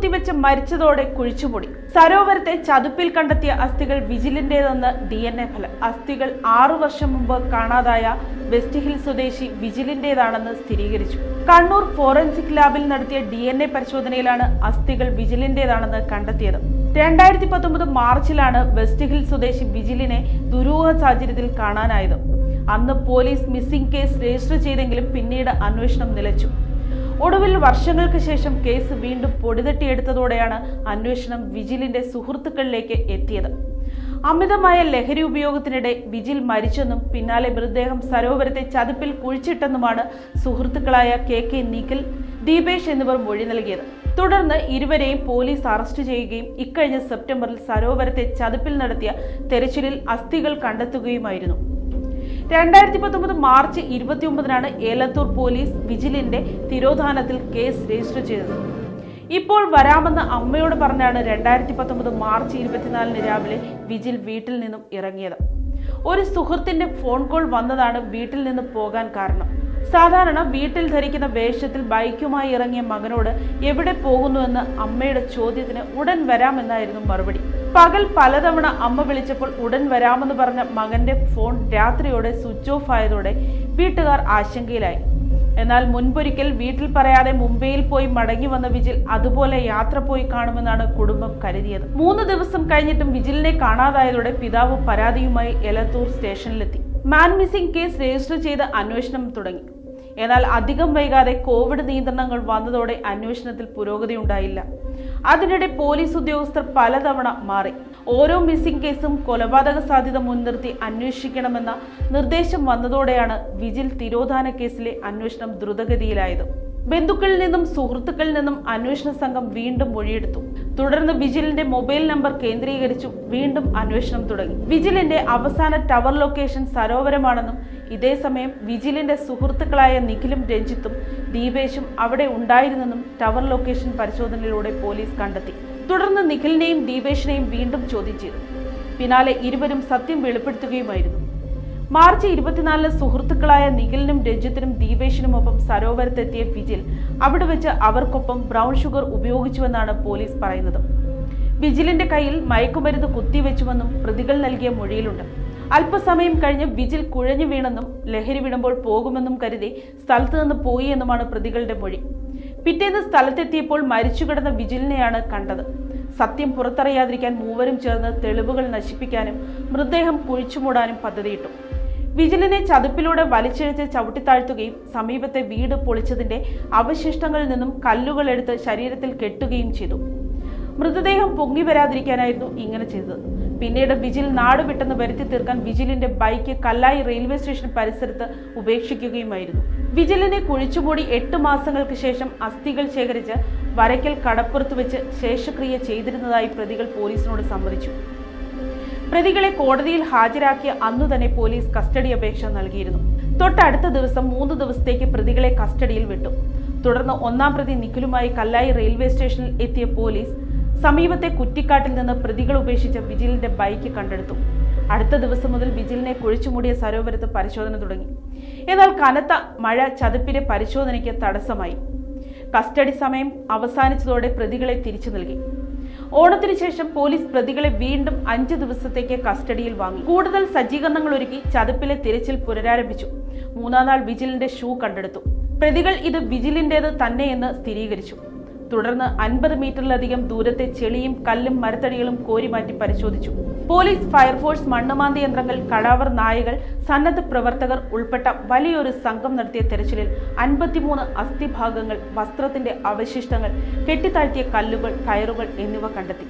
കുത്തിവെച്ച് മരിച്ചതോടെ കുഴിച്ചുമൂടി. സരോവരത്തെ ചതുപ്പിൽ കണ്ടെത്തിയ അസ്ഥികൾ വിജിലിന്റേതെന്ന് DNA ഫലം. അസ്ഥികൾ 6 വർഷം മുമ്പ് കാണാതായ വെസ്റ്റ് ഹിൽ സ്വദേശി വിജിലിന്റേതാണെന്ന് സ്ഥിരീകരിച്ചു. കണ്ണൂർ ഫോറൻസിക് ലാബിൽ നടത്തിയ DNA പരിശോധനയിലാണ് അസ്ഥികൾ വിജിലിന്റേതാണെന്ന് കണ്ടെത്തിയത്. 2019 മാർച്ചിലാണ് വെസ്റ്റ് ഹിൽ സ്വദേശി വിജിലിനെ ദുരൂഹ സാഹചര്യത്തിൽ കാണാനായത്. അന്ന് പോലീസ് മിസ്സിംഗ് കേസ് രജിസ്റ്റർ ചെയ്തെങ്കിലും പിന്നീട് അന്വേഷണം നിലച്ചു. ഒടുവിൽ വർഷങ്ങൾക്ക് ശേഷം കേസ് വീണ്ടും പൊടിതട്ടിയെടുത്തതോടെയാണ് അന്വേഷണം വിജിലിന്റെ സുഹൃത്തുക്കളിലേക്ക് എത്തിയത്. അമിതമായ ലഹരി ഉപയോഗത്തിനിടെ വിജിൽ മരിച്ചെന്നും പിന്നാലെ മൃതദേഹം സരോവരത്തെ ചതുപ്പിൽ കുഴിച്ചിട്ടെന്നുമാണ് സുഹൃത്തുക്കളായ KK നിഖിൽ, ദീപേഷ് എന്നിവർ മൊഴി നൽകിയത്. തുടർന്ന് ഇരുവരെയും പോലീസ് അറസ്റ്റ് ചെയ്യുകയും ഇക്കഴിഞ്ഞ സെപ്റ്റംബറിൽ സരോവരത്തെ ചതുപ്പിൽ നടത്തിയ തെരച്ചിലിൽ അസ്ഥികൾ കണ്ടെത്തുകയുമായിരുന്നു. 2019 മാർച്ച് 29-നാണ് ഏലത്തൂർ പോലീസ് വിജിലിന്റെ തിരോധാനത്തിൽ കേസ് രജിസ്റ്റർ ചെയ്തത്. ഇപ്പോൾ വരാമെന്ന് അമ്മയോട് പറഞ്ഞാണ് 2019 മാർച്ച് 24-ന് രാവിലെ വിജിൽ വീട്ടിൽ നിന്നും ഇറങ്ങിയത്. ഒരു സുഹൃത്തിന്റെ ഫോൺ കോൾ വന്നതാണ് വീട്ടിൽ നിന്ന് പോകാൻ കാരണം. സാധാരണ വീട്ടിൽ ധരിക്കുന്ന വേഷത്തിൽ ബൈക്കുമായി ഇറങ്ങിയ മകനോട് എവിടെ പോകുന്നുവെന്ന് അമ്മയുടെ ചോദ്യത്തിന് ഉടൻ വരാമെന്നായിരുന്നു മറുപടി. പകൽ പലതവണ അമ്മ വിളിച്ചപ്പോൾ ഉടൻ വരാമെന്ന് പറഞ്ഞ മകന്റെ ഫോൺ രാത്രിയോടെ സ്വിച്ച് ഓഫ് ആയതോടെ വീട്ടുകാർ ആശങ്കയിലായി. എന്നാൽ മുൻപൊരിക്കൽ വീട്ടിൽ പറയാതെ മുംബൈയിൽ പോയി മടങ്ങി വന്ന വിജിൽ അതുപോലെ യാത്ര പോയി കാണുമെന്നാണ് കുടുംബം കരുതിയത്. 3 ദിവസം കഴിഞ്ഞിട്ടും വിജിലിനെ കാണാതായതോടെ പിതാവ് പരാതിയുമായി എലത്തൂർ സ്റ്റേഷനിലെത്തി. മാൻ മിസ്സിംഗ് കേസ് രജിസ്റ്റർ ചെയ്ത് അന്വേഷണം തുടങ്ങി. എന്നാൽ അധികം വൈകാതെ കോവിഡ് നിയന്ത്രണങ്ങൾ വന്നതോടെ അന്വേഷണത്തിൽ പുരോഗതി ഉണ്ടായില്ല. അതിനിടെ പോലീസ് ഉദ്യോഗസ്ഥർ പലതവണ മാറി. ഓരോ മിസ്സിംഗ് കേസും കൊലപാതക സാധ്യത മുൻനിർത്തി അന്വേഷിക്കണമെന്ന നിർദ്ദേശം വന്നതോടെയാണ് വിജിൽ തിരോധാന കേസിലെ അന്വേഷണം ദ്രുതഗതിയിലായത്. ബന്ധുക്കളിൽ നിന്നും സുഹൃത്തുക്കളിൽ നിന്നും അന്വേഷണ സംഘം വീണ്ടും മൊഴിയെടുത്തു. തുടർന്ന് വിജിലിന്റെ മൊബൈൽ നമ്പർ കേന്ദ്രീകരിച്ചു വീണ്ടും അന്വേഷണം തുടങ്ങി. വിജിലിന്റെ അവസാന ടവർ ലൊക്കേഷൻ സരോവരമാണെന്നും ഇതേസമയം വിജിലിന്റെ സുഹൃത്തുക്കളായ നിഖിലും രഞ്ജിത്തും ദീപേഷും അവിടെ ഉണ്ടായിരുന്നെന്നും ടവർ ലൊക്കേഷൻ പരിശോധനയിലൂടെ പോലീസ് കണ്ടെത്തി. തുടർന്ന് നിഖിലിനെയും ദീപേഷിനെയും വീണ്ടും ചോദ്യം ചെയ്തു. പിന്നാലെ ഇരുവരും സത്യം വെളിപ്പെടുത്തുകയുമായിരുന്നു. മാർച്ച് 24-ന് സുഹൃത്തുക്കളായ നിഖിലിനും രഞ്ജിത്തിനും ദീപേഷിനുമൊപ്പം സരോവരത്തെത്തിയ വിജിൽ അവിടെ വെച്ച് അവർക്കൊപ്പം ബ്രൗൺ ഷുഗർ ഉപയോഗിച്ചുവെന്നാണ് പോലീസ് പറയുന്നത്. വിജിലിന്റെ കയ്യിൽ മയക്കുമരുന്ന് കുത്തിവെച്ചുവെന്നും പ്രതികൾ നൽകിയ മൊഴിയിലുണ്ട്. അല്പസമയം കഴിഞ്ഞ് വിജിൽ കുഴഞ്ഞു വീണെന്നും ലഹരി വിടുമ്പോൾ പോകുമെന്നും കരുതി സ്ഥലത്ത് നിന്ന് പോയി എന്നുമാണ് പ്രതികളുടെ മൊഴി. പിറ്റേന്ന് സ്ഥലത്തെത്തിയപ്പോൾ മരിച്ചുകിടന്ന വിജിലിനെയാണ് കണ്ടത്. സത്യം പുറത്തറിയാതിരിക്കാൻ മൂവരും ചേർന്ന് തെളിവുകൾ നശിപ്പിക്കാനും മൃതദേഹം കുഴിച്ചുമൂടാനും പദ്ധതിയിട്ടു. വിജിലിനെ ചതുപ്പിലൂടെ വലിച്ചിഴച്ച് ചവിട്ടിത്താഴ്ത്തുകയും സമീപത്തെ വീട് പൊളിച്ചതിന്റെ അവശിഷ്ടങ്ങളിൽ നിന്നും കല്ലുകൾ എടുത്ത് ശരീരത്തിൽ കെട്ടുകയും ചെയ്തു. മൃതദേഹം പൊങ്ങി വരാതിരിക്കാനായിരുന്നു ഇങ്ങനെ ചെയ്തത്. പിന്നീട് വിജിൽ നാട് വിട്ടെന്ന് വരുത്തി തീർക്കാൻ വിജിലിന്റെ ബൈക്ക് കല്ലായി റെയിൽവേ സ്റ്റേഷൻ പരിസരത്ത് ഉപേക്ഷിക്കുകയുമായിരുന്നു. വിജിലിനെ കുഴിച്ചുമൂടി 8 മാസങ്ങൾക്ക് ശേഷം അസ്ഥികൾ ശേഖരിച്ച് വരയ്ക്കൽ കടപ്പുറത്ത് വെച്ച് ശേഷക്രിയ ചെയ്തിരുന്നതായി പ്രതികൾ പോലീസിനോട് സമ്മതിച്ചു. പ്രതികളെ കോടതിയിൽ ഹാജരാക്കിയ അന്നു തന്നെ പോലീസ് കസ്റ്റഡി അപേക്ഷ നൽകിയിരുന്നു. തൊട്ടടുത്ത ദിവസം 3 ദിവസത്തേക്ക് പ്രതികളെ കസ്റ്റഡിയിൽ വിട്ടു. തുടർന്ന് 1-ാം പ്രതി നിഖിലുമായി കല്ലായി റെയിൽവേ സ്റ്റേഷനിൽ എത്തിയ പോലീസ് സമീപത്തെ കുറ്റിക്കാട്ടിൽ നിന്ന് പ്രതികൾ ഉപേക്ഷിച്ച വിജിലിന്റെ ബൈക്ക് കണ്ടെടുത്തു. അടുത്ത ദിവസം മുതൽ വിജിലിനെ കുഴിച്ചുമൂടിയ സരോവരത്ത് പരിശോധന തുടങ്ങി. എന്നാൽ കനത്ത മഴ ചതുപ്പിലെ പരിശോധനയ്ക്ക് തടസ്സമായി. കസ്റ്റഡി സമയം അവസാനിച്ചതോടെ പ്രതികളെ തിരിച്ചു നൽകി. ഓണത്തിന് ശേഷം പോലീസ് പ്രതികളെ വീണ്ടും 5 ദിവസത്തേക്ക് കസ്റ്റഡിയിൽ വാങ്ങി. കൂടുതൽ സജ്ജീകരണങ്ങൾ ഒരുക്കി ചതുപ്പിലെ തിരച്ചിൽ പുനരാരംഭിച്ചു. 3-ാം നാൾ വിജിലിന്റെ ഷൂ കണ്ടെടുത്തു. പ്രതികൾ ഇത് വിജിലിന്റേത് തന്നെയെന്ന് സ്ഥിരീകരിച്ചു. തുടർന്ന് 50 മീറ്ററിലധികം ദൂരത്തെ ചെളിയും കല്ലും മരത്തടികളും കോരിമാറ്റി പരിശോധിച്ചു. പോലീസ്, ഫയർഫോഴ്സ്, മണ്ണുമാന്തി യന്ത്രങ്ങൾ, കടാവർ നായകൾ, സന്നദ്ധ പ്രവർത്തകർ ഉൾപ്പെട്ട വലിയൊരു സംഘം നടത്തിയ തെരച്ചിലിൽ 53 അസ്ഥിഭാഗങ്ങൾ, വസ്ത്രത്തിന്റെ അവശിഷ്ടങ്ങൾ, കെട്ടിത്താഴ്ത്തിയ കല്ലുകൾ, കയറുകൾ എന്നിവ കണ്ടെത്തി.